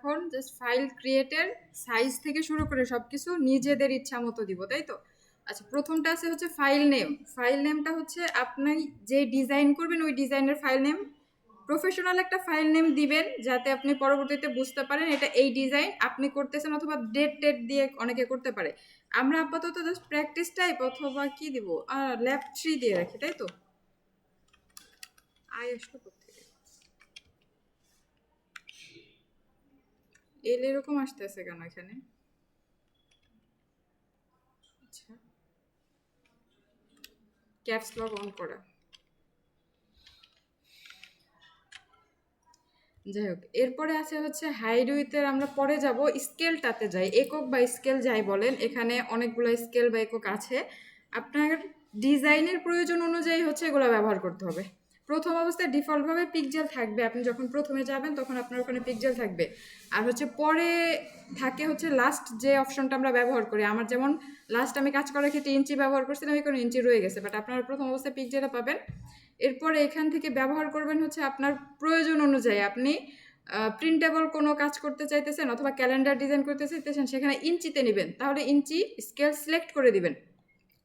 এখন just file ক্রিয়েটের size থেকে শুরু করে সব কিছু নিজেদের ইচ্ছা মতো দিব, তাই তো? আচ্ছা, প্রথমটা আছে হচ্ছে ফাইল নেম। ফাইল নেমটা হচ্ছে আপনি যে ডিজাইন করবেন ওই ডিজাইনের ফাইল নেম। প্রফেশনাল একটা ফাইল নেম দিবেন যাতে আপনি পরবর্তীতে বুঝতে পারেন এটা এই ডিজাইন আপনি করতেছেন, অথবা ডেট দিয়ে অনেকে করতে পারে। আমরা আপাতত জাস্ট প্র্যাকটিস টাইপ অথবা কি দিব, ল্যাব 3 দিয়ে রাখি, তাই তো? আসলো কোথেকে? এরকম আসতেছে কেন এখানে? আচ্ছা, ক্যাপস লক অন করা। যাই হোক, এরপরে আছে হচ্ছে হাইড উইথের, আমরা পরে যাব স্কেলটাতে যাই। একক বা স্কেল যাই বলেন, এখানে অনেকগুলো স্কেল বা একক আছে। আপনার ডিজাইনের প্রয়োজন অনুযায়ী হচ্ছে এগুলো ব্যবহার করতে হবে। প্রথম অবস্থায় ডিফল্টভাবে পিকজেল থাকবে, আপনি যখন প্রথমে যাবেন তখন আপনার ওখানে পিকজেল থাকবে। আর হচ্ছে পরে থাকে হচ্ছে লাস্ট যে অপশনটা আমরা ব্যবহার করি। আমার যেমন লাস্ট আমি কাজ করার ক্ষেত্রে ইঞ্চি ব্যবহার করছিলাম, ওই কোনো ইঞ্চি রয়ে গেছে, বাট আপনারা প্রথম অবস্থায় পিকজেলে পাবেন। এরপরে এখান থেকে ব্যবহার করবেন হচ্ছে আপনার প্রয়োজন অনুযায়ী। আপনি প্রিন্টেবল কোনো কাজ করতে চাইতেছেন অথবা ক্যালেন্ডার ডিজাইন করতে চাইতেছেন, সেখানে ইঞ্চিতে নেবেন, তাহলে ইঞ্চি স্কেল সিলেক্ট করে দিবেন।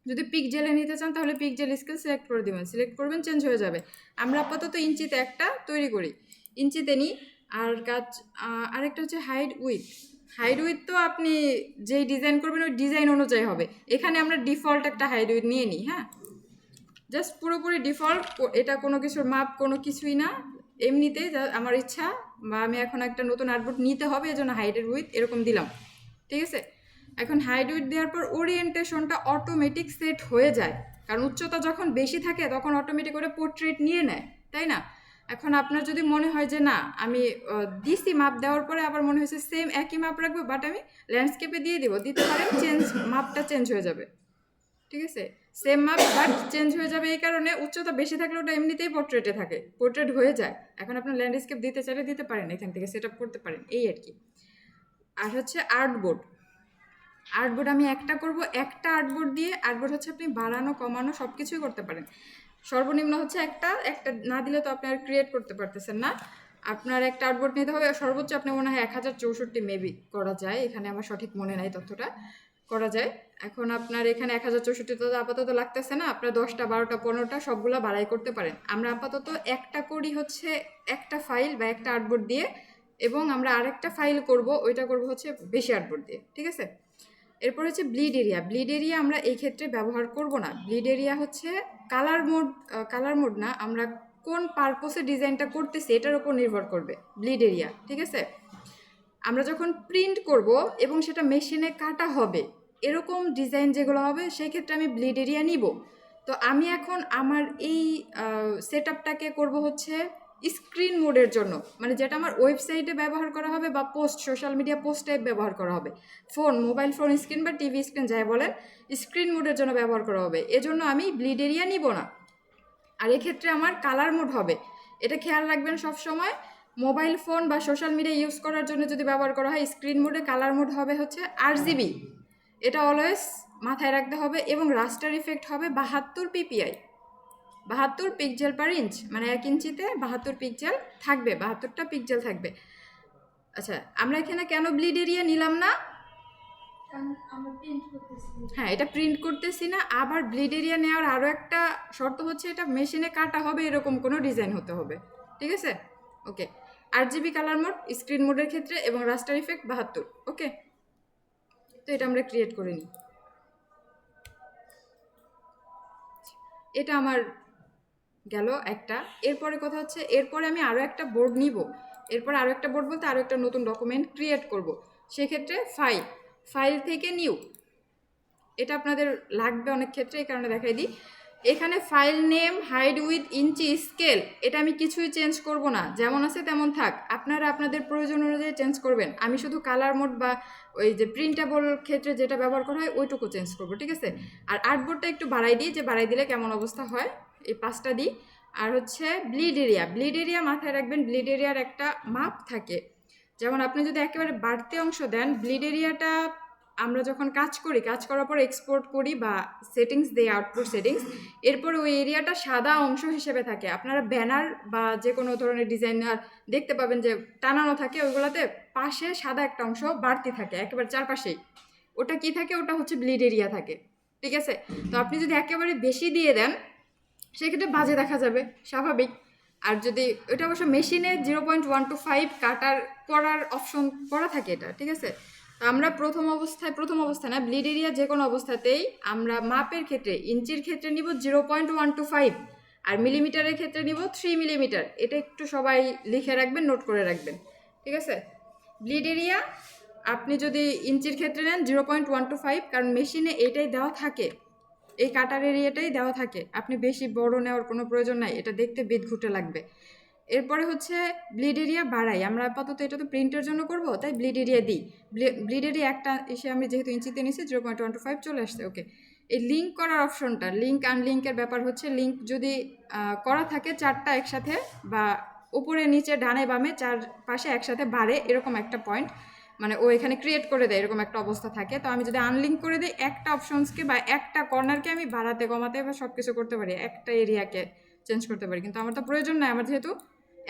যদি পিকজেলে নিতে চান তাহলে পিকজেল স্কেল সিলেক্ট করে দিবেন, সিলেক্ট করবেন, চেঞ্জ হয়ে যাবে। আমরা আপাতত ইঞ্চিতে একটা তৈরি করি, ইঞ্চিতে নিই। আর আরেকটা হচ্ছে হাইড উইথ। হাইড উইথ তো আপনি যেই ডিজাইন করবেন ওই ডিজাইন অনুযায়ী হবে। এখানে আমরা ডিফল্ট একটা হাইড উইথ নিয়ে নিই। হ্যাঁ, জাস্ট পুরোপুরি ডিফল্ট, এটা কোনো কিছুর মাপ কোনো কিছুই না, এমনিতেই আমার ইচ্ছা বা আমি এখন একটা নতুন আর্টবোর্ড নিতে হবে এজন্য হাইডের উইথ এরকম দিলাম, ঠিক আছে? এখন হাইড উইথ দেওয়ার পর ওরিয়েন্টেশনটা অটোমেটিক সেট হয়ে যায়, কারণ উচ্চতা যখন বেশি থাকে তখন অটোমেটিক করে পোর্ট্রেট নিয়ে নেয়, তাই না? এখন আপনার যদি মনে হয় যে না আমি দিছি মাপ দেওয়ার পরে আবার মনে হয়েছে সেম একই মাপ রাখবো, বাট আমি ল্যান্ডস্কেপে দিয়ে দিব, দিতে পারেন, মাপটা চেঞ্জ হয়ে যাবে, ঠিক আছে? সেম মাপ বাট চেঞ্জ হয়ে যাবে, এই কারণে উচ্চতা বেশি থাকলে ওটা এমনিতেই পোর্ট্রেটে থাকে, পোর্ট্রেট হয়ে যায়। এখন আপনার ল্যান্ডস্কেপ দিতে চাইলে দিতে পারেন, এখান থেকে সেট আপ করতে পারেন, এই আর কি। আর হচ্ছে আর্টবোর্ড। আর্টবোর্ড আমি একটা করব, একটা আর্টবোর্ড দিয়ে, আর্টবোর্ড হচ্ছে আপনি বাড়ানো কমানো সব কিছুই করতে পারেন। সর্বনিম্ন হচ্ছে একটা না দিলে তো আপনি আর ক্রিয়েট করতে পারতেছেন না। আপনার একটা আর্টবোর্ড নিতে হবে, সর্বোচ্চ আপনি মনে হয় 1064 মেবি করা যায়, এখানে আমার সঠিক মনে নাই তথ্যটা, করা যায়। এখন আপনার এখানে 1064 তো আপাতত লাগতেছে না, আপনার 10টা 12টা 15টা সবগুলো বাড়াই করতে পারেন। আমরা আপাতত একটা করি হচ্ছে একটা ফাইল বা একটা আর্টবোর্ড দিয়ে, এবং আমরা আরেকটা ফাইল করব, ওইটা করব হচ্ছে বেশি আর্টবোর্ড দিয়ে, ঠিক আছে? এরপর হচ্ছে ব্লিড এরিয়া। ব্লিড এরিয়া আমরা এই ক্ষেত্রে ব্যবহার করব না। ব্লিড এরিয়া হচ্ছে কালার মোড না, আমরা কোন পারপোসে ডিজাইনটা করতেছি এটার উপর নির্ভর করবে ব্লিড এরিয়া, ঠিক আছে? আমরা যখন প্রিন্ট করব এবং সেটা মেশিনে কাটা হবে, এরকম ডিজাইন যেগুলো হবে সেই ক্ষেত্রে আমি ব্লিড এরিয়া নিব। তো আমি এখন আমার এই সেট আপটাকে করবো হচ্ছে স্ক্রিন মোডের জন্য, মানে যেটা আমার ওয়েবসাইটে ব্যবহার করা হবে বা সোশ্যাল মিডিয়া পোস্ট টাইপ ব্যবহার করা হবে, মোবাইল ফোন স্ক্রিন বা টিভি স্ক্রিন যাই বলেন, স্ক্রিন মোডের জন্য ব্যবহার করা হবে, এজন্য আমি ব্লিড এরিয়া নিব না। আর এক্ষেত্রে আমার কালার মোড হবে, এটা খেয়াল রাখবেন সব সময়। মোবাইল ফোন বা সোশ্যাল মিডিয়া ইউজ করার জন্য যদি ব্যবহার করা হয় স্ক্রিন মোডে, কালার মোড হবে হচ্ছে RGB, এটা অলওয়েজ মাথায় রাখতে হবে। এবং রাস্টার ইফেক্ট হবে 72 PPI, 72 পিক্সেল পার ইঞ্চ, মানে 1 ইঞ্চিতে 72 পিক্সেল থাকবে, 72টা পিক্সেল থাকবে। আচ্ছা, আমরা এখানে কেন ব্লিড এরিয়া নিলাম না? হ্যাঁ, এটা প্রিন্ট করতেছি না। আবার ব্লিড এরিয়া নেওয়ার আরও একটা শর্ত হচ্ছে এটা মেশিনে কাটা হবে এরকম কোনো ডিজাইন হতে হবে, ঠিক আছে? ওকে, RGB কালার মোড স্ক্রিন মোডের ক্ষেত্রে এবং রাস্টার ইফেক্ট 72, ওকে? তো এটা আমরা ক্রিয়েট করে নিই। এটা আমার গেল একটা। এরপরে কথা হচ্ছে এরপরে আমি আরও একটা বোর্ড নিব, এরপরে আরও একটা বোর্ড বলতে আরও একটা নতুন ডকুমেন্ট ক্রিয়েট করব, সেক্ষেত্রে ফাইল থেকে নিউ, এটা আপনাদের লাগবে অনেক ক্ষেত্রে, এই কারণে দেখাই দিই। এখানে file name, height width, inch, scale, এটা আমি কিছুই চেঞ্জ করব না, যেমন আছে তেমন থাক, আপনারা আপনাদের প্রয়োজন অনুযায়ী চেঞ্জ করবেন। আমি শুধু কালার মোড বা ওই যে প্রিন্টেবল ক্ষেত্রে যেটা ব্যবহার করা হয় ওইটুকু চেঞ্জ করব, ঠিক আছে? আর আর্টবোর্ডটা একটু বাড়াই দিই, যে বাড়াই দিলে কেমন অবস্থা হয়, এই 5টা দিই। আর হচ্ছে ব্লিড এরিয়া মাথায় রাখবেন, ব্লিড এরিয়ার একটা মাপ থাকে। যেমন আপনি যদি একেবারে বাড়তি অংশ দেন, ব্লিড এরিয়াটা আমরা যখন কাজ করার পর এক্সপোর্ট করি বা সেটিংস দেই, আউটপুট সেটিংস, এরপর ওই এরিয়াটা সাদা অংশ হিসেবে থাকে। আপনারা ব্যানার বা যে কোনো ধরনের ডিজাইনার দেখতে পাবেন যে টানানো থাকে, ওইগুলোতে পাশে সাদা একটা অংশ বাড়তি থাকে একেবারে চারপাশেই, ওটা কি থাকে, ওটা হচ্ছে ব্লিড এরিয়া থাকে, ঠিক আছে। তো আপনি যদি একেবারে বেশি দিয়ে দেন সেক্ষেত্রে বাজে দেখা যাবে, স্বাভাবিক। আর যদি এটা অবশ্য মেশিনে 0.125 কাটার করার অপশন করা থাকে এটা, ঠিক আছে। তো আমরা প্রথম অবস্থায় না, ব্লিড এরিয়া যে কোনো অবস্থাতেই আমরা মাপের ক্ষেত্রে ইঞ্চির ক্ষেত্রে নিব 0.125 আর মিলিমিটারের ক্ষেত্রে নিব 3 মিলিমিটার। এটা একটু সবাই লিখে রাখবেন, নোট করে রাখবেন, ঠিক আছে। ব্লিড এরিয়া আপনি যদি ইঞ্চির ক্ষেত্রে নেন 0.125, কারণ মেশিনে এইটাই দেওয়া থাকে, এই কাটার এরিয়াটাই দেওয়া থাকে, আপনি বেশি বড় নেওয়ার কোনো প্রয়োজন নাই, এটা দেখতে বিদঘুটে লাগবে। এরপরে হচ্ছে ব্লিড এরিয়া বাড়াই, আমরা আপাতত এটা তো প্রিন্টের জন্য করব, তাই ব্লিড এরিয়া দিই। ব্লিড এরিয়া একটা এসে আমি যেহেতু ইঞ্চিতে নিয়েছি 0.125 চলে আসছে, ওকে। এই লিঙ্ক করার অপশনটা, লিঙ্ক আনলিঙ্কের ব্যাপার হচ্ছে, লিঙ্ক যদি করা থাকে 4টা একসাথে বা উপরে নিচে ডানে বামে 4 পাশে একসাথে বাড়ে এরকম একটা পয়েন্ট, মানে ও এখানে ক্রিয়েট করে দেয় এরকম একটা অবস্থা থাকে। তো আমি যদি আনলিঙ্ক করে দিই একটা অপশনসকে বা একটা কর্নারকে আমি বাড়াতে কমাতে বা সব কিছু করতে পারি, একটা এরিয়াকে চেঞ্জ করতে পারি, কিন্তু আমার তো প্রয়োজন নাই, আমার যেহেতু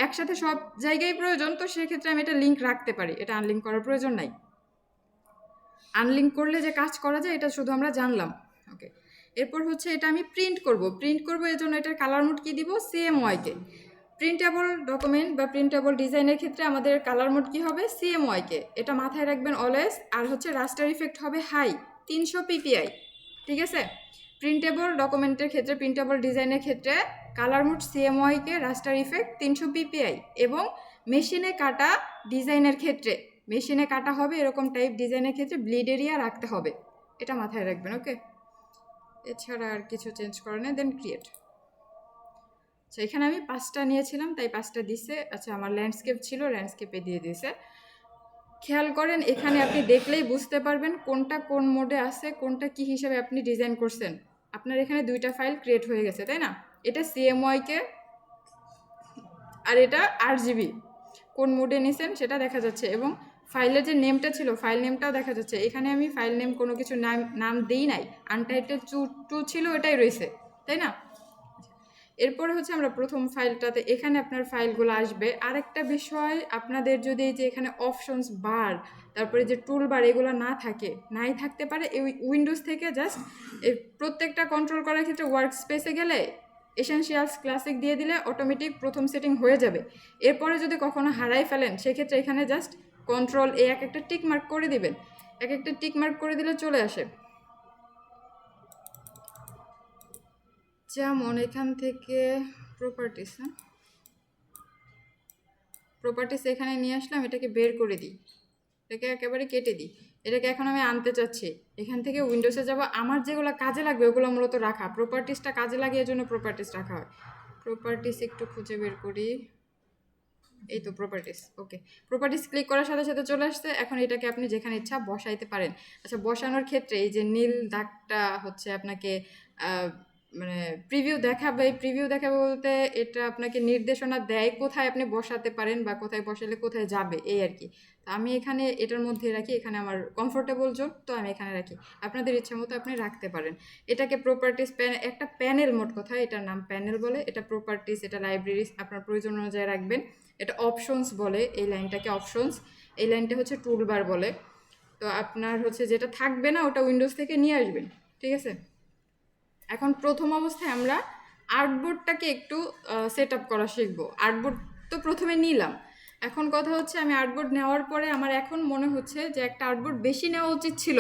একসাথে সব জায়গায় প্রয়োজন, তো সেক্ষেত্রে আমি এটা লিঙ্ক রাখতে পারি, এটা আনলিঙ্ক করার প্রয়োজন নাই। আনলিঙ্ক করলে যে কাজ করা যায় এটা শুধু আমরা জানলাম, ওকে। এরপর হচ্ছে এটা আমি প্রিন্ট করব, এর জন্য এটার কালার মোড কি দিব, CMYK। প্রিন্টেবল ডকুমেন্ট বা প্রিন্টেবল ডিজাইনের ক্ষেত্রে আমাদের কালার মোড কি হবে, CMYK, এটা মাথায় রাখবেন অলওয়েজ। আর হচ্ছে রাস্টার ইফেক্ট হবে হাই 300 PPI, ঠিক আছে। প্রিন্টেবল ডকুমেন্টের ক্ষেত্রে, প্রিন্টেবল ডিজাইনের ক্ষেত্রে কালার মোড CMYK, রাস্টার ইফেক্ট 300 PPI। এবং মেশিনে কাটা ডিজাইনের ক্ষেত্রে, মেশিনে কাটা হবে এরকম টাইপ ডিজাইনের ক্ষেত্রে ব্লিড এরিয়া রাখতে হবে, এটা মাথায় রাখবেন, ওকে। এছাড়া আর কিছু চেঞ্জ করে নেই, দেন ক্রিয়েট। আচ্ছা, এখানে আমি 5টা নিয়েছিলাম তাই 5টা দিছে। আচ্ছা, আমার ল্যান্ডস্কেপ ছিল, ল্যান্ডস্কেপে দিয়ে দিছে। খেয়াল করেন এখানে আপনি দেখলেই বুঝতে পারবেন কোনটা কোন মোডে আছে, কোনটা কি হিসাবে আপনি ডিজাইন করছেন। আপনার এখানে 2টা ফাইল ক্রিয়েট হয়ে গেছে, তাই না। এটা CMYK আর এটা RGB, কোন মোডে নিছেন সেটা দেখা যাচ্ছে, এবং ফাইলের যে নেমটা ছিল ফাইল নেমটাও দেখা যাচ্ছে। এখানে আমি ফাইল নেম কোনো কিছু নাম দিই নাই, আনটাইটেল 2 ছিল, এটাই রয়েছে, তাই না। এরপরে হচ্ছে আমরা প্রথম ফাইলটাতে, এখানে আপনার ফাইলগুলো আসবে। আরেকটা বিষয়, আপনাদের যদি এই যে এখানে অপশনস বার, তারপরে যে টুল বার, এগুলো নাই থাকতে পারে, এই উইন্ডোজ থেকে জাস্ট এই প্রত্যেকটা কন্ট্রোল করার ক্ষেত্রে ওয়ার্ক স্পেসে গেলে এসেনশিয়ালস ক্লাসিক দিয়ে দিলে অটোমেটিক প্রথম সেটিং হয়ে যাবে। এরপরে যদি কখনো হারাই ফেলেন সেক্ষেত্রে এখানে জাস্ট কন্ট্রোল এ একটা টিক মার্ক করে দিবেন, একটা টিক মার্ক করে দিলে চলে আসে। যেমন এখান থেকে প্রপার্টিস এখানে নিয়ে আসলাম, এটাকে বের করে দিই, এটাকে একেবারে কেটে দিই। এটাকে এখন আমি আনতে চাচ্ছি, এখান থেকে উইন্ডোজে যাব, আমার যেগুলো কাজে লাগবে ওগুলো মূলত রাখা, প্রপার্টিসটা কাজে লাগে, এর জন্য প্রপার্টিস রাখা হয়। প্রপার্টিস একটু খুঁজে বের করি, এই তো প্রপার্টিস, ওকে। প্রপার্টিস ক্লিক করার সাথে সাথে চলে আসছে। এখন এটাকে আপনি যেখানে ইচ্ছা বসাইতে পারেন। আচ্ছা, বসানোর ক্ষেত্রে এই যে নীল দাগটা হচ্ছে আপনাকে মানে প্রিভিউ দেখাবে বলতে এটা আপনাকে নির্দেশনা দেয় কোথায় আপনি বসাতে পারেন বা কোথায় বসালে কোথায় যাবে, এই আর কি। তো আমি এখানে এটার মধ্যে রাখি, এখানে আমার কমফোর্টেবল জোন, তো আমি এখানে রাখি। আপনাদের ইচ্ছা মতো আপনি রাখতে পারেন। এটাকে প্রপার্টিস একটা প্যানেল, মোট কথা এটার নাম প্যানেল বলে। এটা প্রপার্টিস, এটা লাইব্রেরিজ, আপনার প্রয়োজন অনুযায়ী রাখবেন। এটা অপশনস বলে, এই লাইনটাকে অপশনস, এই লাইনটা হচ্ছে টুলবার বলে। তো আপনার হচ্ছে যেটা থাকবে না ওটা উইন্ডোজ থেকে নিয়ে আসবেন, ঠিক আছে। এখন প্রথম অবস্থায় আমরা আর্টবোর্ডটাকে একটু সেট আপ করা শিখবো। আর্টবোর্ড তো প্রথমে নিলাম, এখন কথা হচ্ছে আমি আর্টবোর্ড নেওয়ার পরে আমার এখন মনে হচ্ছে যে একটা আর্টবোর্ড বেশি নেওয়া উচিত ছিল।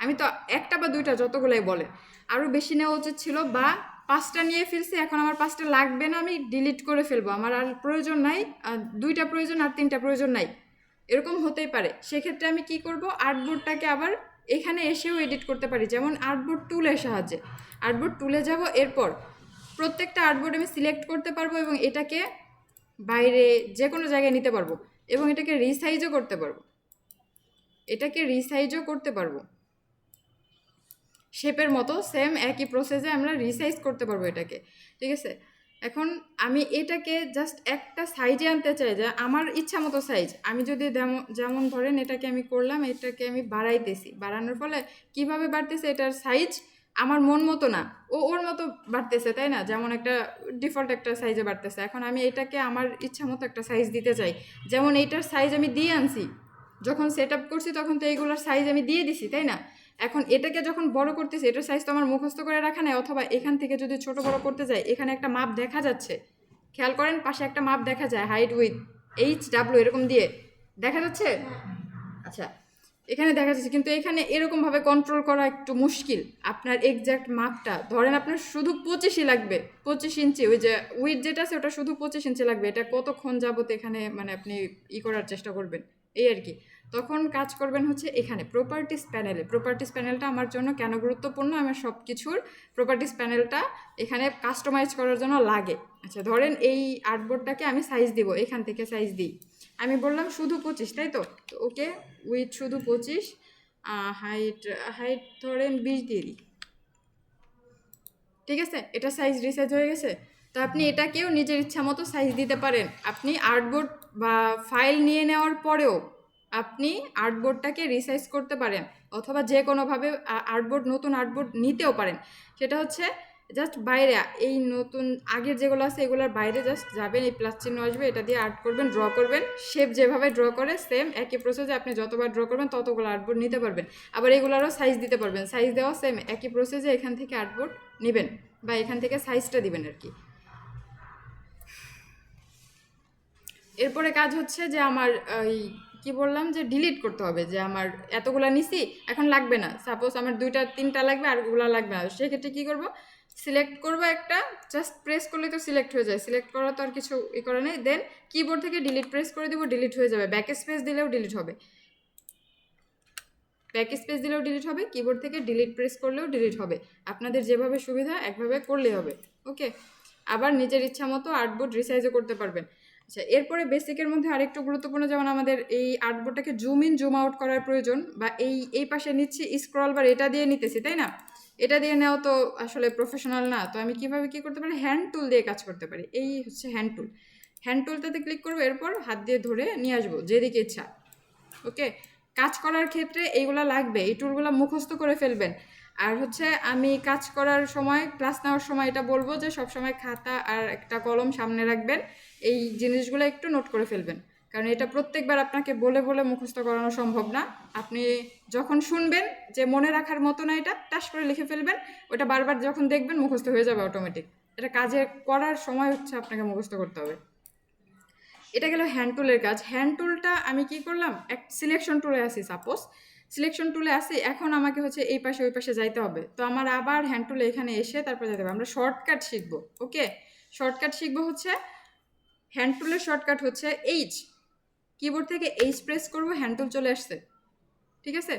আমি তো একটা বা দুইটা যতগুলাই বলে, আরও বেশি নেওয়া উচিত ছিল, বা 5টা নিয়ে ফেলছি, এখন আমার 5টা লাগবে না, আমি ডিলিট করে ফেলবো, আমার আর প্রয়োজন নাই, 2টা প্রয়োজন আর 3টা প্রয়োজন নাই, এরকম হতেই পারে। সেক্ষেত্রে আমি কি করব, আর্টবোর্ডটাকে আবার এখানে এসেও এডিট করতে পারি, যেমন আর্টবোর্ড টুলের সাহায্যে। আর্টবোর্ড টুলে যাব, এরপর প্রত্যেকটা আর্টবোর্ড আমি সিলেক্ট করতে পারবো এবং এটাকে বাইরে যে কোনো জায়গায় নিতে পারবো, এবং এটাকে রিসাইজও করতে পারবো, শেপের মতো সেম একই প্রসেসে আমরা রিসাইজ করতে পারবো এটাকে, ঠিক আছে। এখন আমি এটাকে জাস্ট একটা সাইজে আনতে চাই, যে আমার ইচ্ছা মতো সাইজ। আমি যদি যেমন ধরেন এটাকে আমি করলাম, এটাকে আমি বাড়াইতেছি, বাড়ানোর ফলে কিভাবে বাড়তেছে, এটার সাইজ আমার মন মতো না, ওর মতো বাড়তেছে, তাই না, যেমন একটা ডিফল্ট একটা সাইজে বাড়তেছে। এখন আমি এটাকে আমার ইচ্ছা মতো একটা সাইজ দিতে চাই, যেমন এইটার সাইজ আমি দিয়ে আনছি, যখন সেট আপ করছি তখন তো এইগুলোর সাইজ আমি দিয়ে দিছি, তাই না? এখন এটাকে যখন বড় করতেছি, এটার সাইজ তো আমার মুখস্থ করে রাখা নেই, অথবা এখান থেকে যদি ছোট বড় করতে যাই, এখানে একটা মাপ দেখা যাচ্ছে, খেয়াল করেন পাশে একটা মাপ দেখা যায়, হাইট উইথ HW এরকম দিয়ে দেখা যাচ্ছে। আচ্ছা, এখানে দেখা যাচ্ছে, কিন্তু এখানে এরকমভাবে কন্ট্রোল করা একটু মুশকিল। আপনার এক্স্যাক্ট মাপটা ধরেন আপনার শুধু 25ই লাগবে, 25 ইঞ্চি, ওই যে উইথ যেটা আছে ওটা শুধু 25 ইঞ্চি লাগবে। এটা কতক্ষণ যাবত এখানে মানে আপনি করার চেষ্টা করবেন, এই আর কি। তখন কাজ করবেন হচ্ছে এখানে প্রপার্টিস প্যানেলে। প্রপার্টিস প্যানেলটা আমার জন্য কেন গুরুত্বপূর্ণ, আমার সব কিছুর প্রপার্টিস প্যানেলটা এখানে কাস্টমাইজ করার জন্য লাগে। আচ্ছা, ধরেন এই আর্টবোর্ডটাকে আমি সাইজ দিব, এখান থেকে সাইজ দিই। আমি বললাম শুধু 25, তাই তো? তো ওকে, উইথ শুধু 25, হাইট হাইট ধরেন 20 দিয়ে দিই, ঠিক আছে? এটা সাইজ রিসাইজ হয়ে গেছে। তো আপনি এটাকেও নিজের ইচ্ছা মতো সাইজ দিতে পারেন। আপনি আর্টবোর্ড বা ফাইল নিয়ে নেওয়ার পরেও আপনি আর্টবোর্ডটাকে রিসাইজ করতে পারেন, অথবা যে কোনোভাবে আর্টবোর্ড, নতুন আর্টবোর্ড নিতেও পারেন। সেটা হচ্ছে জাস্ট বাইরে, এই নতুন আগের যেগুলো আছে এগুলোর বাইরে জাস্ট যাবেন, এই প্লাস চিহ্ন আসবে, এটা দিয়ে আর্ট করবেন, ড্র করবেন। শেপ যেভাবে ড্র করে সেম একই প্রসেসে আপনি যতবার ড্র করবেন ততগুলো আর্টবোর্ড নিতে পারবেন। আবার এগুলোরও সাইজ দিতে পারবেন, সাইজ দেওয়া সেম একই প্রসেসে এখান থেকে আর্টবোর্ড নেবেন বা এখান থেকে সাইজটা দিবেন আর কি। এরপরে কাজ হচ্ছে যে আমার এই কি বললাম যে ডিলিট করতে হবে, যে আমার এতগুলা নিছি এখন লাগবে না, সাপোজ আমার 2টা 3টা লাগবে আর ওগুলা লাগবে না, সেক্ষেত্রে কী করব, সিলেক্ট করব একটা, জাস্ট প্রেস করলে তো সিলেক্ট হয়ে যায়, সিলেক্ট করা তো আর কিছু করে নেই। দেন কিবোর্ড থেকে ডিলিট প্রেস করে দিব, ডিলিট হয়ে যাবে। ব্যাক স্পেস দিলেও ডিলিট হবে, ব্যাক স্পেস দিলেও ডিলিট হবে, কিবোর্ড থেকে ডিলিট প্রেস করলেও ডিলিট হবে। আপনাদের যেভাবে সুবিধা একভাবে করলেই হবে। ওকে, আবার নিজের ইচ্ছা মতো আর্টবোর্ড রিসাইজও করতে পারবেন। আচ্ছা, এরপরে বেসিকের মধ্যে আরেকটু গুরুত্বপূর্ণ, যেমন আমাদের এই আর্টবোর্ডটাকে জুম ইন জুম আউট করার প্রয়োজন, বা এই পাশে নিচ্ছি স্ক্রল বার এটা দিয়ে নিতেছি, তাই না? এটা দিয়ে নেওয়া তো আসলে প্রফেশনাল না। তো আমি কিভাবে কি করতে পারি, হ্যান্ড টুল দিয়ে কাজ করতে পারি। এই হচ্ছে হ্যান্ড টুল। হ্যান্ড টুলটাতে ক্লিক করবো, এরপর হাত দিয়ে ধরে নিয়ে আসবো যেদিকে ইচ্ছা। ওকে, কাজ করার ক্ষেত্রে এইগুলো লাগবে, এই টুলগুলো মুখস্থ করে ফেলবেন। আর হচ্ছে আমি কাজ করার সময়, ক্লাস নেওয়ার সময় এটা বলবো যে সবসময় খাতা আর একটা কলম সামনে রাখবেন, এই জিনিসগুলো একটু নোট করে ফেলবেন, কারণ এটা প্রত্যেকবার আপনাকে বলে বলে মুখস্থ করানো সম্ভব না। আপনি যখন শুনবেন যে মনে রাখার মতো না, এটা টাস করে লিখে ফেলবেন, ওটা বারবার যখন দেখবেন মুখস্থ হয়ে যাবে অটোমেটিক। এটা কাজে করার সময় হচ্ছে আপনাকে মুখস্থ করতে হবে। এটা গেল হ্যান্ড টুলের কাজ। হ্যান্ড টুলটা আমি কি করলাম, এক সিলেকশন টুলে আসি, সাপোজ সিলেকশন টুলে আসি, এখন আমাকে হচ্ছে এই পাশে ওই পাশে যাইতে হবে, তো আমার আবার হ্যান্ড টুলে এখানে এসে তারপর যেতে হবে। আমরা শর্টকাট শিখবো। ওকে, শর্টকাট শিখবো হচ্ছে হ্যান্ড টুলের শর্টকাট হচ্ছে এইচ, কিবোর্ড থেকে এইচ প্রেস করবো, হ্যান্ড টুল চলে আসছে, ঠিক আছে?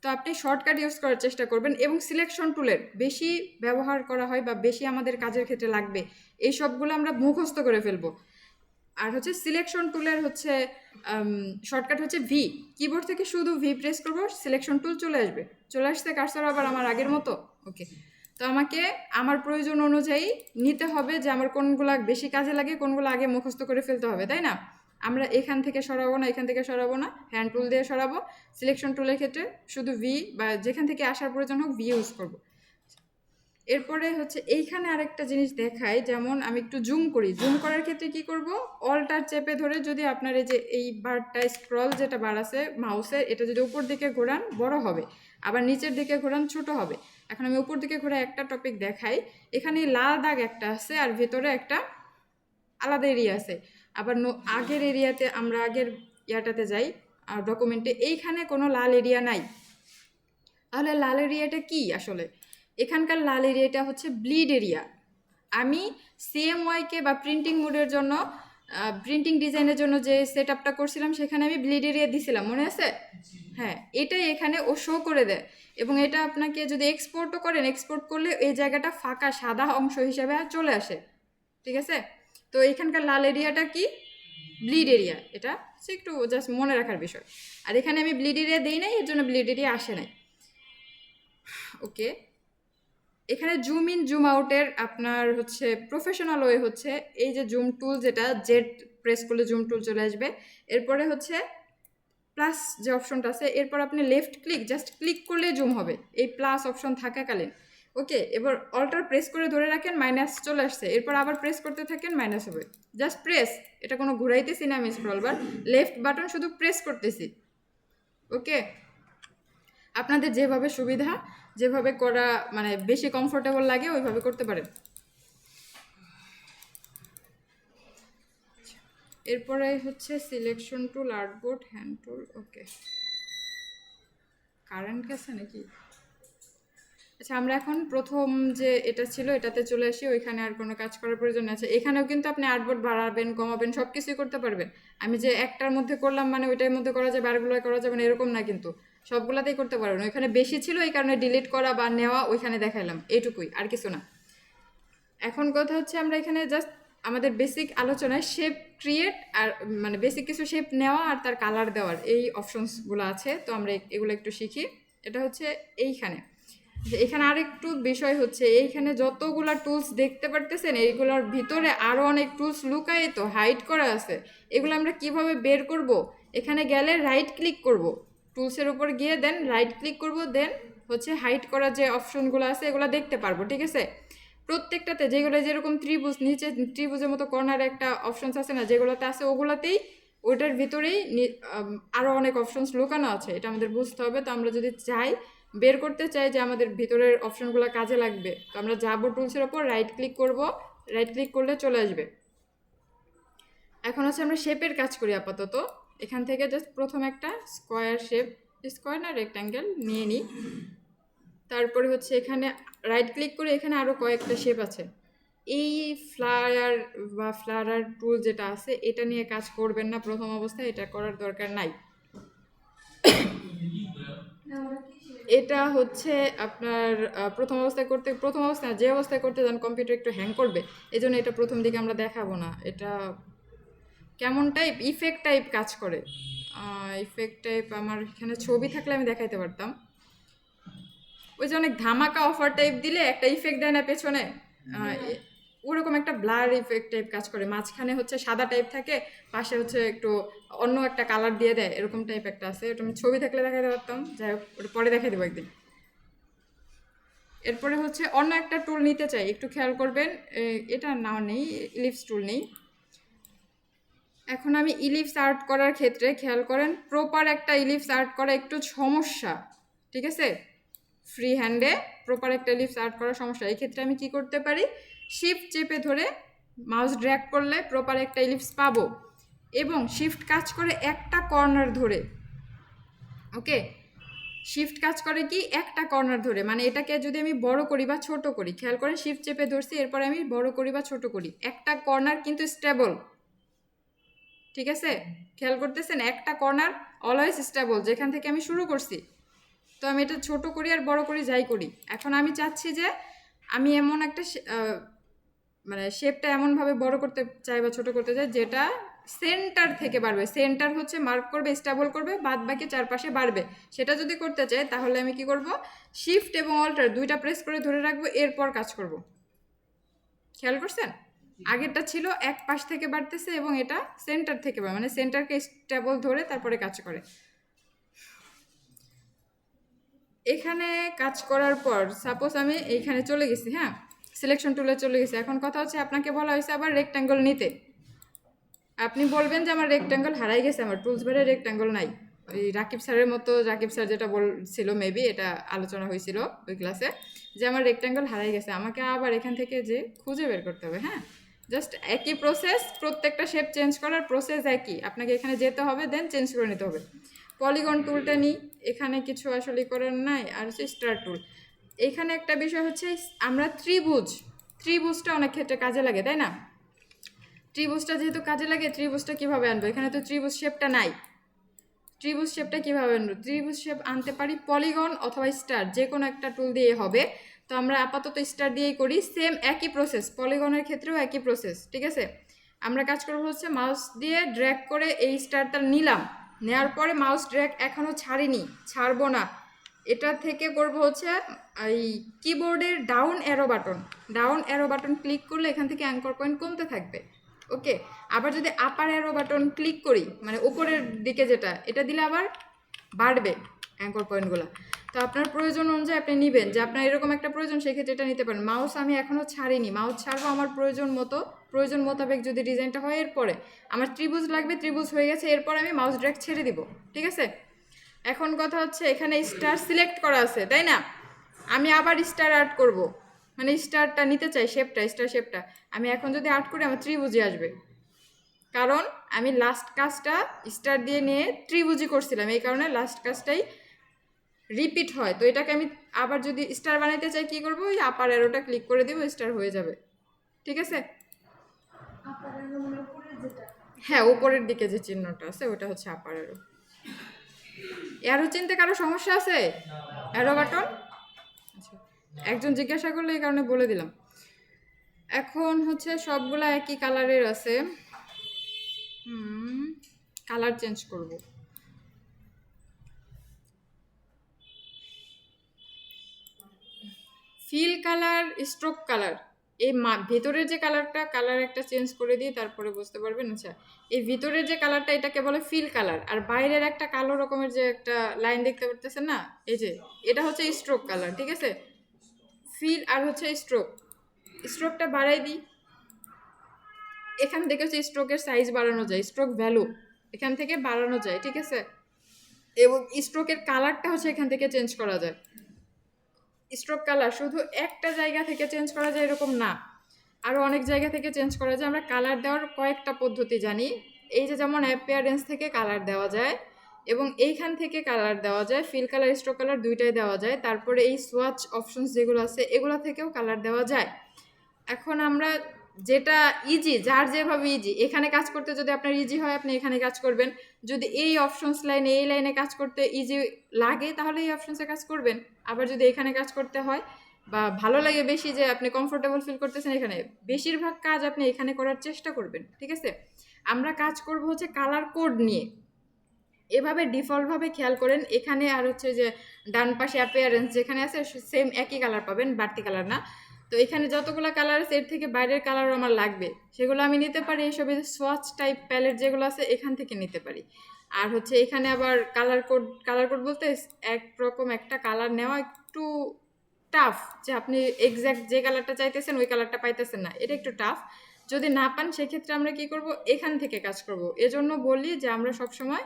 তো আপনি শর্টকাট ইউজ করার চেষ্টা করবেন, এবং সিলেকশন টুলের বেশি ব্যবহার করা হয় বা বেশি আমাদের কাজের ক্ষেত্রে লাগবে, এই সবগুলো আমরা মুখস্থ করে ফেলবো। আর হচ্ছে সিলেকশন টুলের হচ্ছে শর্টকাট হচ্ছে ভি, কিবোর্ড থেকে শুধু ভি প্রেস করবো, সিলেকশন টুল চলে আসবে। চলে আসছে কার্সর আবার আমার আগের মতো। ওকে, তো আমাকে আমার প্রয়োজন অনুযায়ী নিতে হবে যে আমার কোনগুলো বেশি কাজে লাগে, কোনগুলো আগে মুখস্থ করে ফেলতে হবে, তাই না? আমরা এখান থেকে সরাবো না, এখান থেকে সরাবো না, হ্যান্ড টুল দিয়ে সরাবো। সিলেকশন টুলের ক্ষেত্রে শুধু ভি বা যেখান থেকে আসার প্রয়োজন হোক ভি ইউজ করবো। এরপরে হচ্ছে এইখানে আরেকটা জিনিস দেখায়, যেমন আমি একটু জুম করি, জুম করার ক্ষেত্রে কি করব, অল্টার চেপে ধরে যদি আপনার এই যে এই বারটা স্ক্রল যেটা বার আছে মাউসের, এটা যদি উপর দিকে ঘোরান বড় হবে, আবার নিচের দিকে ঘোরান ছোট হবে। এখন আমি উপর দিকে ঘোরা একটা টপিক দেখাই, এখানে লাল দাগ একটা আছে আর ভেতরে একটা আলাদা এরিয়া আছে। আবার আগের এরিয়াতে, আমরা আগের ইয়াটাতে যাই ডকুমেন্টে, এইখানে কোনো লাল এরিয়া নাই। তাহলে লাল এরিয়াটা কি আসলে? এখানকার লাল এরিয়াটা হচ্ছে ব্লিড এরিয়া। আমি সিএমওয়াইকে বা প্রিন্টিং মোডের জন্য, প্রিন্টিং ডিজাইনের জন্য যে সেট আপটা করছিলাম সেখানে আমি ব্লিড এরিয়া দিছিলাম, মনে আছে? হ্যাঁ, এটাই এখানে ও শো করে দেয়। এবং এটা আপনাকে যদি এক্সপোর্টও করেন, এক্সপোর্ট করলে এই জায়গাটা ফাঁকা সাদা অংশ হিসাবে চলে আসে, ঠিক আছে? তো এখানকার লাল এরিয়াটা কি, ব্লিড এরিয়া। এটা হচ্ছে একটু জাস্ট মনে রাখার বিষয়। আর এখানে আমি ব্লিড এরিয়া দিই নাই, এর জন্য ব্লিড এরিয়া আসে নাই। ওকে, এখানে জুম ইন জুম আউটের আপনার হচ্ছে প্রফেশনাল ওয়ে হচ্ছে এই যে জুম টুল, যেটা জেড প্রেস করলে জুম টুল চলে আসবে। এরপরে হচ্ছে প্লাস যে অপশনটা আছে, এরপর আপনি লেফট ক্লিক, জাস্ট ক্লিক করলে জুম হবে এই প্লাস অপশন থাকাকালীন। ওকে, এবার অল্টার প্রেস করে ধরে রাখেন, মাইনাস চলে আসছে, এরপর আবার প্রেস করতে থাকেন, মাইনাস হবে। জাস্ট প্রেস, এটা কোনো ঘুরাইতেছি না আমি স্ক্রল বার, লেফট বাটন শুধু প্রেস করতেছি, ওকে, আপনাদের যেভাবে সুবিধা, যেভাবে করা মানে বেশি কমফোর্টেবল লাগে ওইভাবে করতে পারেন। এরপরে হচ্ছে সিলেকশন টুল, আর্টবোর্ড, হ্যান্ড টুল। ওকে, কারেন্ট গেছে নাকি? আচ্ছা, আমরা এখন প্রথম যে এটা ছিল এটাতে চলে আসি। ওইখানে আর কোনো কাজ করার প্রয়োজন আছে? এখানেও কিন্তু আপনি আর্টবোর্ড বাড়াবেন, কমাবেন, সব কিছুই করতে পারবেন। আমি যে একটার মধ্যে করলাম মানে ওইটার মধ্যে করা যাবে, আরগুলো করা যাবে না এরকম না, কিন্তু সবগুলাতেই করতে পারবেন। ওইখানে বেশি ছিল এই কারণে ডিলিট করা বা নেওয়া ওইখানে দেখাইলাম, এইটুকুই, আর কিছু না। এখন কথা হচ্ছে আমরা এখানে জাস্ট আমাদের বেসিক আলোচনায় শেপ ক্রিয়েট আর মানে বেসিক কিছু শেপ নেওয়া আর তার কালার দেওয়ার এই অপশনসগুলো আছে। তো আমরা এগুলো একটু শিখি। এটা হচ্ছে এইখানে, যে এখানে আরেকটু বিষয় হচ্ছে এইখানে যতগুলা টুলস দেখতে পারতেছেন এইগুলোর ভিতরে আরও অনেক টুলস লুকায়িত হাইড করা আছে। এগুলো আমরা কিভাবে বের করব? এখানে গেলে রাইট ক্লিক করব, টুলসের উপর গিয়ে দেন রাইট ক্লিক করব, দেন হচ্ছে হাইড করা যে অপশনগুলো আছে এগুলো দেখতে পারবো। ঠিক আছে, প্রত্যেকটাতে যেগুলো যেরকম ত্রিভুজ, নিচে ত্রিভুজের মতো কর্নারে একটা অপশনস আছে না, যেগুলোতে আছে ওগুলাতেই ওইটার ভিতরেই আরও অনেক অপশনস লুকানো আছে। এটা আমাদের বুঝতে হবে। তো আমরা যদি চাই বের করতে চাই যে আমাদের ভিতরের অপশনগুলো কাজে লাগবে, তো আমরা যাবো টুলসের ওপর, রাইট ক্লিক করব, রাইট ক্লিক করলে চলে আসবে। এখন হচ্ছে আমরা শেপের কাজ করি আপাতত। এখান থেকে জাস্ট প্রথম একটা স্কোয়ার শেপ, স্কোয়ার না রেক্ট্যাঙ্গেল নিয়ে নিই। তারপরে হচ্ছে এখানে রাইট ক্লিক করে এখানে আরও কয়েকটা শেপ আছে। এই ফ্লায়ার বা ফ্লায়ার টুল যেটা আছে এটা নিয়ে কাজ করবেন না প্রথম অবস্থায়, এটা করার দরকার নাই। এটা হচ্ছে আপনার প্রথম অবস্থায় করতে, প্রথম অবস্থায় যে অবস্থায় করতে যান কম্পিউটার একটু হ্যাং করবে, এই জন্য এটা প্রথম দিকে আমরা দেখাবো না। এটা কেমন টাইপ ইফেক্ট টাইপ কাজ করে, ইফেক্ট টাইপ আমার এখানে ছবি থাকলে আমি দেখাইতে পারতাম। ওই যে অনেক ধামাকা অফার টাইপ দিলে একটা ইফেক্ট দেয় না পেছনে, ওরকম একটা ব্লার ইফেক্ট টাইপ কাজ করে। মাঝখানে হচ্ছে সাদা টাইপ থাকে, পাশে হচ্ছে একটু অন্য একটা কালার দিয়ে দেয়, এরকম টাইপ একটা আছে। ওটা আমি ছবি থাকলে দেখাতে পারতাম, যাই হোক ওটা পরে দেখাই দেবো একদিন। এরপরে হচ্ছে অন্য একটা টুল নিতে চাই, একটু খেয়াল করবেন। এটা নাও নেই, ইলিপস টুল নেই। এখন আমি ইলিপস আর্ট করার ক্ষেত্রে খেয়াল করেন, প্রপার একটা ইলিপস আর্ট করা একটু সমস্যা। ঠিক আছে, ফ্রি হ্যান্ডে প্রপার একটা ইলিপস আর্ট করার সমস্যা। এই ক্ষেত্রে আমি কি করতে পারি, শিফট চেপে ধরে মাউস ড্র্যাগ করলে প্রপার একটা ইলিপস পাবো, এবং শিফট কাজ করে একটা কর্নার ধরে। ওকে, শিফট কাজ করে কি একটা কর্নার ধরে, মানে এটাকে যদি আমি বড় করি বা ছোট করি, খেয়াল করে শিফট চেপে ধরছি, এরপরে আমি বড় করি বা ছোট করি, একটা কর্নার কিন্তু স্টেবল। ঠিক আছে, খেয়াল করতেছেন, একটা কর্নার অলওয়েজ স্টেবল যেখান থেকে আমি শুরু করছি। তো আমি এটা ছোট করি আর বড় করি যাই করি। এখন আমি চাচ্ছি যে আমি এমন একটা মানে শেপটা এমনভাবে বড় করতে চাই বা ছোট করতে চাই যেটা সেন্টার থেকে বাড়বে। সেন্টার হচ্ছে মার্ক করবে, স্টেবল করবে, বাদ বাকি চারপাশে বাড়বে। সেটা যদি করতে চাই তাহলে আমি কি করব, শিফট এবং অল্টার দুইটা প্রেস করে ধরে রাখবো, এরপর কাজ করব। খেয়াল করছেন, আগেরটা ছিল এক পাশ থেকে বাড়তেছে এবং এটা সেন্টার থেকে বাড়ে, মানে সেন্টারকে স্টেবল ধরে তারপরে কাজ করে। এখানে কাজ করার পর সাপোজ আমি এইখানে চলে গেছি, হ্যাঁ সিলেকশন টুলে চলে গেছি। এখন কথা হচ্ছে আপনাকে বলা হয়েছে আবার রেক্ট্যাঙ্গল নিতে। আপনি বলবেন যে আমার রেক্ট্যাঙ্গল হারাই গেছে, আমার টুলস বারে রেক্ট্যাঙ্গল নাই। ওই রাকিব স্যারের মতো, রাকিব স্যার যেটা বলছিল মেবি এটা আলোচনা হয়েছিল ওই ক্লাসে, যে আমার রেক্ট্যাঙ্গল হারাই গেছে, আমাকে আবার এখান থেকে যে খুঁজে বের করতে হবে। হ্যাঁ, জাস্ট একই প্রসেস, প্রত্যেকটা শেপ চেঞ্জ করার প্রসেস একই, আপনাকে এখানে যেতে হবে, দেন চেঞ্জ করে নিতে হবে। পলিগন টুলটা নিই, এখানে কিছু আসলে করার নাই। আর হচ্ছে স্টার টুল। এখানে একটা বিষয় হচ্ছে আমরা ত্রিভুজটা অনেক ক্ষেত্রে কাজে লাগে, তাই না? ত্রিভুজটা যেহেতু কাজে লাগে, ত্রিভুজটা কীভাবে আনবো? এখানে তো ত্রিভুজ শেপটা নাই। ত্রিভুজ শেপটা কীভাবে আনবো? ত্রিভুজ শেপ আনতে পারি পলিগন অথবা স্টার, যে কোনো একটা টুল দিয়ে হবে। তো আমরা আপাতত স্টার দিয়েই করি, সেম একই প্রসেস, পলিগনের ক্ষেত্রেও একই প্রসেস। ঠিক আছে, আমরা কাজ করবো হচ্ছে মাউস দিয়ে ড্র্যাগ করে এই স্টারটা নিলাম, নেওয়ার পরে মাউস ড্র্যাগ এখনও ছাড়িনি, ছাড়বো না। এটা থেকে করব হচ্ছে এই কিবোর্ডের ডাউন অ্যারো বাটন ক্লিক করলে এখান থেকে অ্যাঙ্কর পয়েন্ট কমতে থাকবে। ওকে, আবার যদি আপার অ্যারো বাটন ক্লিক করি, মানে উপরের দিকে যেটা, এটা দিলে আবার বাড়বে অ্যাঙ্কর পয়েন্টগুলো। তো আপনার প্রয়োজন অনুযায়ী আপনি নেবেন, যে আপনার এরকম একটা প্রয়োজন সেক্ষেত্রে এটা নিতে পারেন। মাউস আমি এখনও ছাড়িনি, মাউস ছাড়বো আমার প্রয়োজন মোতাবেক যদি ডিজাইনটা হয়। এরপরে আমার ত্রিভুজ লাগবে, ত্রিভুজ হয়ে গেছে, এরপর আমি মাউস ড্র্যাগ ছেড়ে দিব। ঠিক আছে, এখন কথা হচ্ছে এখানে স্টার সিলেক্ট করা আছে, তাই না? আমি আবার স্টার অ্যাড করব, মানে স্টারটা নিতে চাই, শেপটা, স্টার শেপটা। আমি এখন যদি অ্যাড করি আমার ত্রিভুজে আসবে, কারণ আমি লাস্ট কাজটা স্টার দিয়ে নিয়ে ত্রিভুজি করছিলাম, এই কারণে লাস্ট কাজটাই রিপিট হয়। তো এটাকে আমি আবার যদি স্টার বানাইতে চাই কি করব, ওই আপার অ্যারোটা ক্লিক করে দিব, স্টার হয়ে যাবে। ঠিক আছে? হ্যাঁ, উপরের দিকে যে চিহ্নটা আছে ওটা হচ্ছে আপার অ্যারো। অ্যারো চিনতে কারো সমস্যা আছে? অ্যারো বাটন, আচ্ছা, একজন জিজ্ঞাসা করলে এই কারণে বলে দিলাম। এখন হচ্ছে সবগুলা একই কালারের আছে, কালার চেঞ্জ করব। ফিল কালার, স্ট্রোক কালার, এই ভেতরের যে কালারটা, কালার একটা চেঞ্জ করে দিই তারপরে বুঝতে পারবেন। আচ্ছা, এই ভিতরের যে কালারটা এটাকে বলে ফিল কালার, আর বাইরের একটা কালো রকমের যে একটা লাইন দেখতে পারতেছেন না, এই যে এটা হচ্ছে স্ট্রোক কালার। ঠিক আছে? ফিল আর হচ্ছে স্ট্রোক, স্ট্রোকটা বাড়াই দিই। এখান থেকে হচ্ছে স্ট্রোকের সাইজ বাড়ানো যায়, স্ট্রোক ভ্যালু এখান থেকে বাড়ানো যায়। ঠিক আছে? এবং স্ট্রোকের কালারটা হচ্ছে এখান থেকে চেঞ্জ করা যায়। স্ট্রোক কালার শুধু একটা জায়গা থেকে চেঞ্জ করা যায় এরকম না, আরও অনেক জায়গা থেকে চেঞ্জ করা যায়। আমরা কালার দেওয়ার কয়েকটা পদ্ধতি জানি। এই যে যেমন অ্যাপিয়ারেন্স থেকে কালার দেওয়া যায়, এবং এইখান থেকে কালার দেওয়া যায়, ফিল কালার, স্ট্রোক কালার দুইটাই দেওয়া যায়। তারপরে এই সোয়াচ অপশনস যেগুলো আছে এগুলো থেকেও কালার দেওয়া যায়। এখন আমরা যেটা ইজি, যার যেভাবে ইজি, এখানে কাজ করতে যদি আপনার ইজি হয় আপনি এখানে কাজ করবেন, যদি এই অপশনস লাইনে, এই লাইনে কাজ করতে ইজি লাগে তাহলে এই অপশনসে কাজ করবেন। আবার যদি এখানে কাজ করতে হয় বা ভালো লাগে বেশি, যে আপনি কমফোর্টেবল ফিল করতেছেন এখানে, বেশিরভাগ কাজ আপনি এখানে করার চেষ্টা করবেন। ঠিক আছে? আমরা কাজ করব হচ্ছে কালার কোড নিয়ে। এভাবে ডিফল্টভাবে খেয়াল করেন, এখানে আর হচ্ছে যে ডান পাশে অ্যাপিয়ারেন্স যেখানে আছে সেম একই কালার পাবেন, বাড়তি কালার না। তো এখানে যতগুলো কালার আছে এর থেকে বাইরের কালারও আমার লাগবে, সেগুলো আমি নিতে পারি। এইসব সোয়াচ টাইপ প্যালেট যেগুলো আছে এখান থেকে নিতে পারি। আর হচ্ছে এখানে আবার কালার কোড বলতে একরকম একটা কালার নেওয়া একটু টাফ, যে আপনি এক্স্যাক্ট যে কালারটা চাইতেছেন ওই কালারটা পাইতেছেন না, এটা একটু টাফ। যদি না পান সেক্ষেত্রে আমরা কি করব, এখান থেকে কাজ করব। এজন্য বলি যে আমরা সবসময়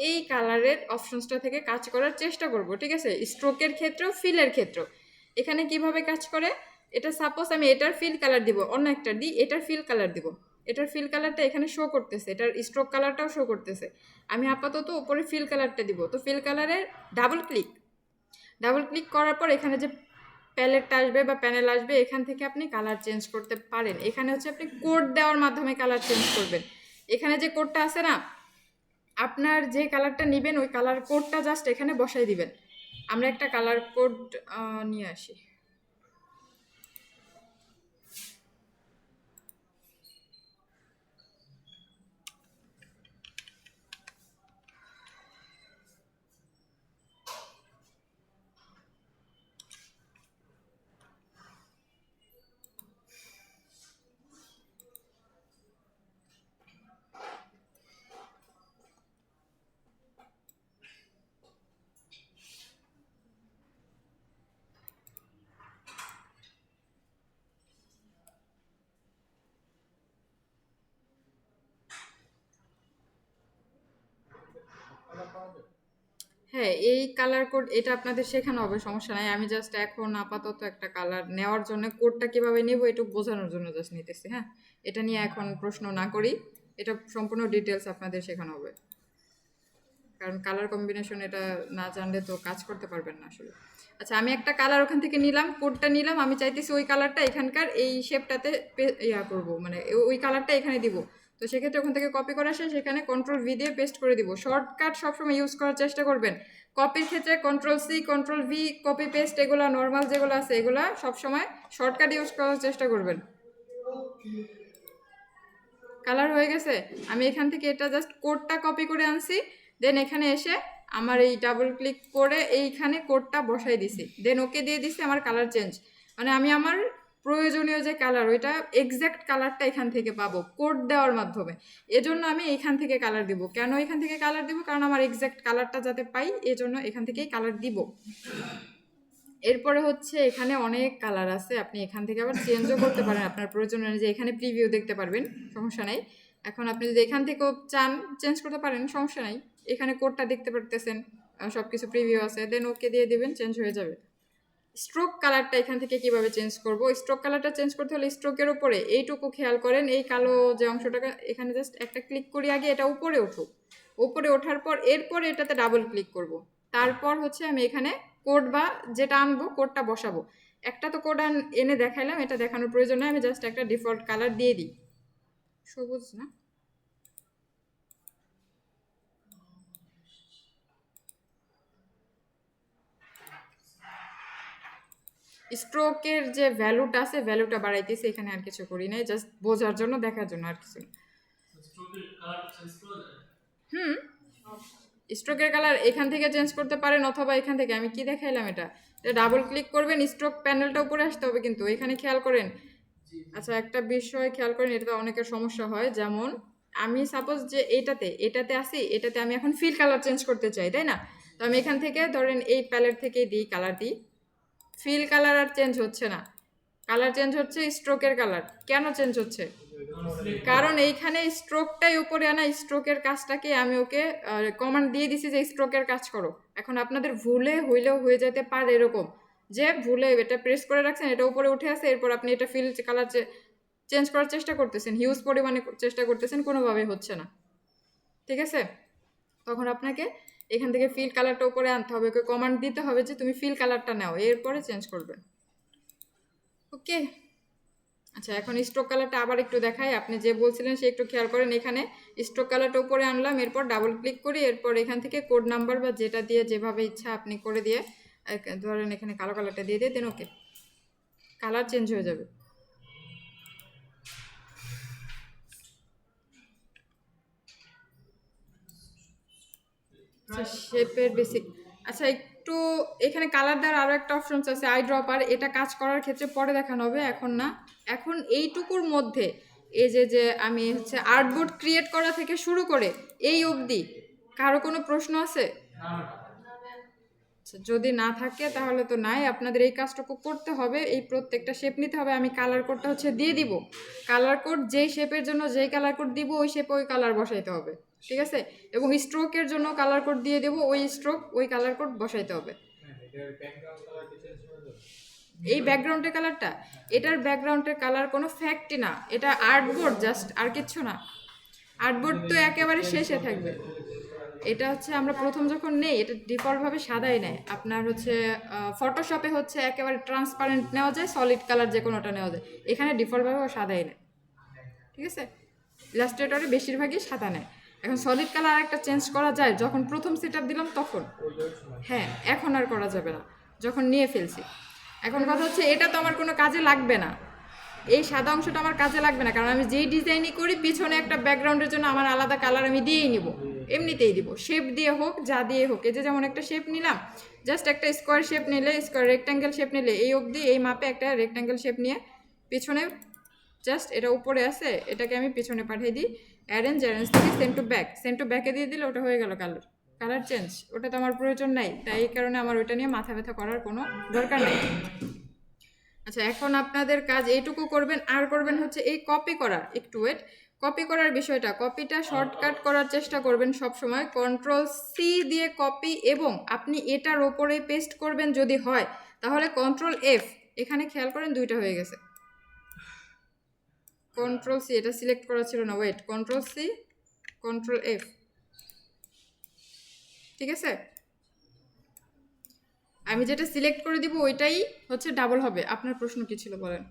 এই কালারের অপশনসটা থেকে কাজ করার চেষ্টা করব। ঠিক আছে? স্ট্রোকের ক্ষেত্রেও ফিলের ক্ষেত্রেও। এখানে কিভাবে কাজ করে, এটা সাপোজ আমি এটার ফিল কালার দিব, অন্য একটা দিই, এটার ফিল কালার দিব, এটার ফিল কালারটা এখানে শো করতেছে, এটার স্ট্রোক কালারটাও শো করতেছে। আমি আপাতত উপরে ফিল কালারটা দিব, তো ফিল কালারের ডাবল ক্লিক করার পর এখানে যে প্যালেটটা আসবে বা প্যানেল আসবে, এখান থেকে আপনি কালার চেঞ্জ করতে পারেন। এখানে হচ্ছে আপনি কোড দেওয়ার মাধ্যমে কালার চেঞ্জ করবেন। এখানে যে কোডটা আছে না, আপনার যে কালারটা নেবেন ওই কালার কোডটা জাস্ট এখানে বসাই দিবেন। আমরা একটা কালার কোড নিয়ে আসি। হ্যাঁ, এই কালার কোড এটা আপনাদের শেখানো হবে, সমস্যা নাই। আমি জাস্ট এখন আপাতত একটা কালার নেওয়ার জন্য কোডটা কিভাবে নেব একটু বোঝানোর জন্য জাস্ট নিতেছি। হ্যাঁ, এটা নিয়ে এখন প্রশ্ন না করি, এটা সম্পূর্ণ ডিটেলস আপনাদের শেখানো হবে, কারণ কালার কম্বিনেশন এটা না জানলে তো কাজ করতে পারবেন না আসলে। আচ্ছা, আমি একটা কালার ওখান থেকে নিলাম, কোডটা নিলাম, আমি চাইতেছি ওই কালারটা এখানকার এই শেপটাতে করবো, মানে ওই কালারটা এখানে দিব। তো সেক্ষেত্রে ওখান থেকে কপি করে আসে, সেখানে কন্ট্রোল ভি দিয়ে পেস্ট করে দিব। শর্টকাট সবসময় ইউজ করার চেষ্টা করবেন। কপির ক্ষেত্রে control C, control V, copy paste, এগুলো নর্মাল যেগুলো আছে এগুলো সবসময় শর্টকাট ইউজ করার চেষ্টা করবেন। কালার হয়ে গেছে, আমি এখান থেকে এটা জাস্ট কোডটা কপি করে আনছি, দেন এখানে এসে আমার এই ডাবল ক্লিক করে এইখানে কোডটা বসাই দিছি, দেন ওকে দিয়ে দিছি, আমার কালার চেঞ্জ। মানে আমি আমার প্রয়োজনীয় যে কালার ওইটা এক্স্যাক্ট কালারটা এখান থেকে পাবো কোড দেওয়ার মাধ্যমে। এজন্য আমি এখান থেকে কালার দিব। কেন এখান থেকে কালার দিব? কারণ আমার এক্স্যাক্ট কালারটা যাতে পাই, এজন্য এখান থেকেই কালার দিব। এরপরে হচ্ছে এখানে অনেক কালার আছে, আপনি এখান থেকে আবার চেঞ্জও করতে পারেন আপনার প্রয়োজন অনুযায়ী। এখানে প্রিভিউ দেখতে পারবেন, সমস্যা নাই। এখন আপনি যদি এখান থেকেও চান চেঞ্জ করতে পারেন, সমস্যা নাই। এখানে কোডটা দেখতে পারতেছেন, সব কিছু প্রিভিউ আছে, দেন ওকে দিয়ে দিবেন, চেঞ্জ হয়ে যাবে। স্ট্রোক কালারটা এখান থেকে কিভাবে চেঞ্জ করব? স্ট্রোক কালারটা চেঞ্জ করতে হলে স্ট্রোকের উপরে এইটুকু খেয়াল করেন, এই কালো যে অংশটাকে এখানে জাস্ট একটা ক্লিক করি, আগে এটা উপরে উঠুক, উপরে ওঠার পর এরপর এটাতে ডাবল ক্লিক করব। তারপর হচ্ছে আমি এখানে কোড বা যেটা আনবো কোডটা বসাবো। একটা তো কোড এনে দেখাইলাম, এটা দেখানোর প্রয়োজন নেই, আমি জাস্ট একটা ডিফল্ট কালার দিয়ে দিই, সবুজ না, স্ট্রোকের যে ভ্যালুটা আছে ভ্যালুটা বাড়াইতেছি, এখানে আর কিছু করি নাই, জাস্ট বোঝার জন্য, দেখার জন্য, আর কিছু না। হুম, স্ট্রোকের কালার এখান থেকে চেঞ্জ করতে পারেন, অথবা এখান থেকে আমি কি দেখাইলাম, এটা ডাবল ক্লিক করবেন, স্ট্রোক প্যানেলটা উপরে আসতে হবে কিন্তু এখানে খেয়াল করেন। আচ্ছা, একটা বিষয় খেয়াল করেন, এটা অনেকের সমস্যা হয়, যেমন আমি সাপোজ যে এটাতে আসি, এটাতে আমি এখন ফিল কালার চেঞ্জ করতে চাই, তাই না? তো আমি এখান থেকে ধরেন এই প্যালেট থেকে দিই, কালার দিই, ফিল কালার আর চেঞ্জ হচ্ছে না, কালার চেঞ্জ হচ্ছে স্ট্রোকের কালার। কেন চেঞ্জ হচ্ছে? কারণ এইখানে স্ট্রোকটাই উপরে আনা, স্ট্রোকের কাজটাকে আমি ওকে কমান্ড দিয়ে দিছি যে স্ট্রোকের কাজ করো। এখন আপনাদের ভুলে হইলেও হয়ে যেতে পারে এরকম যে ভুলে এটা প্রেস করে রাখছেন, এটা উপরে উঠে আসে, এরপর আপনি এটা ফিল কালার চেঞ্জ করার চেষ্টা করতেছেন, হিউজ পরিমাণে চেষ্টা করতেছেন, কোনোভাবেই হচ্ছে না, ঠিক আছে? তখন আপনাকে এখান থেকে ফিল কালারটা উপরে আনতে হবে, ওকে কমান্ড দিতে হবে যে তুমি ফিল কালারটা নাও, এরপরে চেঞ্জ করবেন। ওকে, আচ্ছা, এখন স্ট্রোক কালারটা আবার একটু দেখাই, আপনি যে বলছিলেন সে একটু খেয়াল করেন, এখানে স্ট্রোক কালারটা উপরে আনলাম, এরপর ডাবল ক্লিক করি, এরপর এখান থেকে কোড নাম্বার বা যেটা দিয়ে যেভাবে ইচ্ছা আপনি করে দিয়ে ধরেন এখানে কালো কালারটা দিয়ে দিয়ে দেন, ওকে, কালার চেঞ্জ হয়ে যাবে। আচ্ছা, শেপের বেসিক, আচ্ছা একটু এখানে কালার দেওয়ার আরও একটা অপশন আছে আই ড্রপার, এটা কাজ করার ক্ষেত্রে পরে দেখানো হবে, এখন না। এখন এইটুকুর মধ্যে এই যে আমি হচ্ছে আর্টবোর্ড ক্রিয়েট করা থেকে শুরু করে এই অবধি কারো কোনো প্রশ্ন আছে? আচ্ছা, যদি না থাকে তাহলে তো নাই, আপনাদের এই কাজটুকু করতে হবে, এই প্রত্যেকটা শেপ নিতে হবে, আমি কালার কোডটা হচ্ছে দিয়ে দিব, কালার কোড যেই শেপের জন্য যেই কালার কোড দিব ওই শেপে ওই কালার বসাইতে হবে, ঠিক আছে? এবং স্ট্রোকের জন্য কালার কোড দিয়ে দেবো, ওই স্ট্রোক ওই কালার কোড বসাইতে হবে। এই ব্যাকগ্রাউন্ডের কালারটা, এটার ব্যাকগ্রাউন্ডের কালার কোনো ফ্যাক্টই না, এটা আর্টবোর্ড জাস্ট, আর কিচ্ছু না। আর্টবোর্ড তো একেবারে শেষে থাকবে, এটা হচ্ছে আমরা প্রথম যখন নেই এটা ডিফল্টভাবে সাদাই নেয়, আপনার হচ্ছে ফটোশপে হচ্ছে একেবারে ট্রান্সপারেন্ট নেওয়া যায়, সলিড কালার যে কোনোটা নেওয়া যায়, এখানে ডিফল্টভাবে সাদাই নেয়, ঠিক আছে? ইলাস্ট্রেটরে বেশিরভাগই সাদা নেয়। এখন সলিড কালার একটা চেঞ্জ করা যায়, যখন প্রথম সেট আপ দিলাম তখন, হ্যাঁ, এখন আর করা যাবে না, যখন নিয়ে ফেলছি। এখন কথা হচ্ছে এটা তো আমার কোনো কাজে লাগবে না, এই সাদা অংশটা আমার কাজে লাগবে না, কারণ আমি যেই ডিজাইনই করি পিছনে একটা ব্যাকগ্রাউন্ডের জন্য আমার আলাদা কালার আমি দিয়েই নিব, এমনিতেই দিব, শেপ দিয়ে হোক যা দিয়ে হোক। এই যে যেমন একটা শেপ নিলাম, জাস্ট একটা স্কোয়ার শেপ নিলে, স্কোয়ার রেক্ট্যাঙ্গেল শেপ নিলে এই অবধি এই মাপে একটা রেক্ট্যাঙ্গেল শেপ নিয়ে পিছনে জাস্ট এটা উপরে আছে, এটাকে আমি পিছনে পাঠিয়ে দিই, অ্যারেঞ্জ থেকে সেন্ড টু ব্যাকে দিয়ে দিলে ওটা হয়ে গেল কালার চেঞ্জ। ওটা তো আমার প্রয়োজন নাই, তাই এই কারণে আমার ওইটা নিয়ে মাথা ব্যথা করার কোনো দরকার নেই। আচ্ছা, এখন আপনাদের কাজ এইটুকু করবেন, আর করবেন হচ্ছে এই কপি করা, একটু ওয়েট, কপি করার বিষয়টা, কপিটা শর্টকাট করার চেষ্টা করবেন সব সময়, কন্ট্রোল সি দিয়ে কপি, এবং আপনি এটার ওপরে পেস্ট করবেন যদি হয়, তাহলে কন্ট্রোল এফ, এখানে খেয়াল করেন দুইটা হয়ে গেছে, কন্ট্রোল সি, এটা সিলেক্ট করা ছিল না, wait, control C control F, ঠিক আছে? আমি যেটা সিলেক্ট করে দিব ওইটাই হচ্ছে ডাবল হবে। আপনার প্রশ্ন কি ছিল বলেন?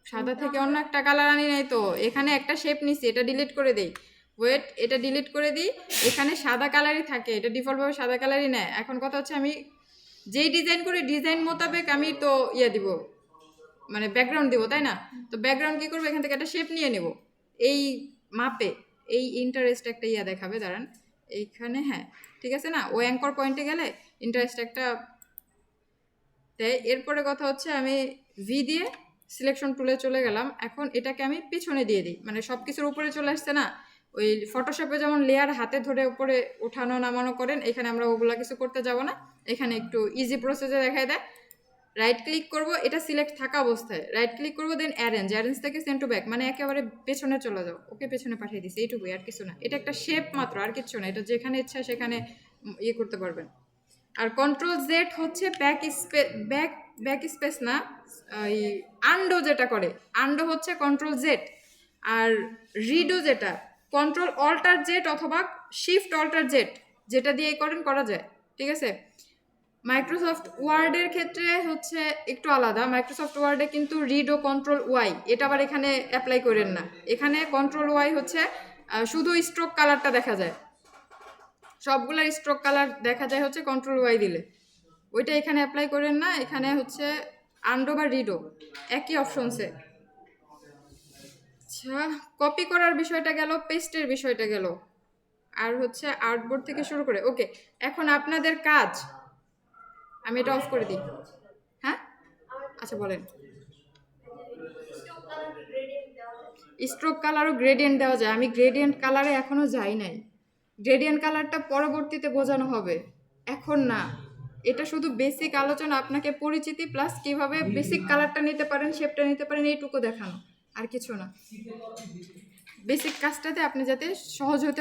সাদা থেকে অন্য একটা কালার আনি নাই তো, এখানে একটা শেপ নিছি, এটা ডিলিট করে দেই, ওয়েট, এটা ডিলিট করে দিই, এখানে সাদা কালারই থাকে, এটা ডিফল্টভাবে সাদা কালারই নেয়। এখন কথা হচ্ছে আমি যেই ডিজাইন করি ডিজাইন মোতাবেক আমি তো দিব, মানে ব্যাকগ্রাউন্ড দিব, তাই না? তো ব্যাকগ্রাউন্ড কী করবো, এখান থেকে একটা শেপ নিয়ে নেব এই মাপে, এই ইন্টারেস্ট একটা দেখাবে, দাঁড়ান এইখানে, হ্যাঁ ঠিক আছে না, ও অ্যাঙ্কর পয়েন্টে গেলে ইন্টারেস্ট একটা দেয়। এরপরে কথা হচ্ছে আমি ভি দিয়ে সিলেকশন টুলে চলে গেলাম, এখন এটাকে আমি পিছনে দিয়ে দিই, মানে সব কিছুর উপরে চলে আসছে না, ওই ফটোশপে যেমন লেয়ার হাতে ধরে উপরে ওঠানো নামানো করেন, এখানে আমরা ওগুলা কিছু করতে যাব না, এখানে একটু ইজি প্রসেসে দেখায় দেয়, রাইট ক্লিক করব, এটা সিলেক্ট থাকা অবস্থায় রাইট ক্লিক করব, দেন অ্যারেঞ্জ থেকে সেন্ড টু ব্যাক, মানে একেবারে পেছনে চলে যাও। ওকে, পেছনে পাঠিয়ে দিছি, এইটুকুই, আর কিছু না। এটা একটা শেপ মাত্র, আর কিছু না। এটা যেখানে ইচ্ছা সেখানে ইয়ে করতে পারবেন। আর কন্ট্রোল জেড হচ্ছে ব্যাক স্পেস না, এই আন্ডো যেটা করে, আন্ডো হচ্ছে কন্ট্রোল জেড। আর রিডো যেটা কন্ট্রোল অল্টার জেড অথবা শিফট অল্টার জেড, যেটা দিয়ে করা যায়, ঠিক আছে। মাইক্রোসফট ওয়ার্ডের ক্ষেত্রে হচ্ছে একটু আলাদা। মাইক্রোসফট ওয়ার্ডে কিন্তু রিড ও কন্ট্রোল ওয়াই, এটা আবার এখানে অ্যাপ্লাই করেন না। এখানে কন্ট্রোল ওয়াই হচ্ছে শুধু স্ট্রোক কালারটা দেখা যায়, সবগুলার স্ট্রোক কালার দেখা যায় হচ্ছে কন্ট্রোল ওয়াই দিলে। ওইটা এখানে অ্যাপ্লাই করেন না, এখানে হচ্ছে আন্ডো বা রিডো একই অপশনসে। আচ্ছা, কপি করার বিষয়টা গেল, পেস্টের বিষয়টা গেল, আর হচ্ছে আর্টবোর্ড থেকে শুরু করে। ওকে, এখন আপনাদের কাজ, আমি এটা অফ করে দিই। হ্যাঁ, আচ্ছা বলেন। স্ট্রোক কালারও গ্রেডিয়েন্ট দেওয়া যায়। আমি গ্রেডিয়েন্ট কালারে এখনো যাই নাই। গ্রেডিয়েন্ট কালারটা পরবর্তীতে বোঝানো হবে, এখন না। এটা শুধু বেসিক আলোচনা, আপনাকে পরিচিতি প্লাস কিভাবে বেসিক কালারটা নিতে পারেন, শেপটা নিতে পারেন, এইটুকু দেখানো, আর কিছু না। বেসিক কাজটাতে আপনি যাতে সহজ হতে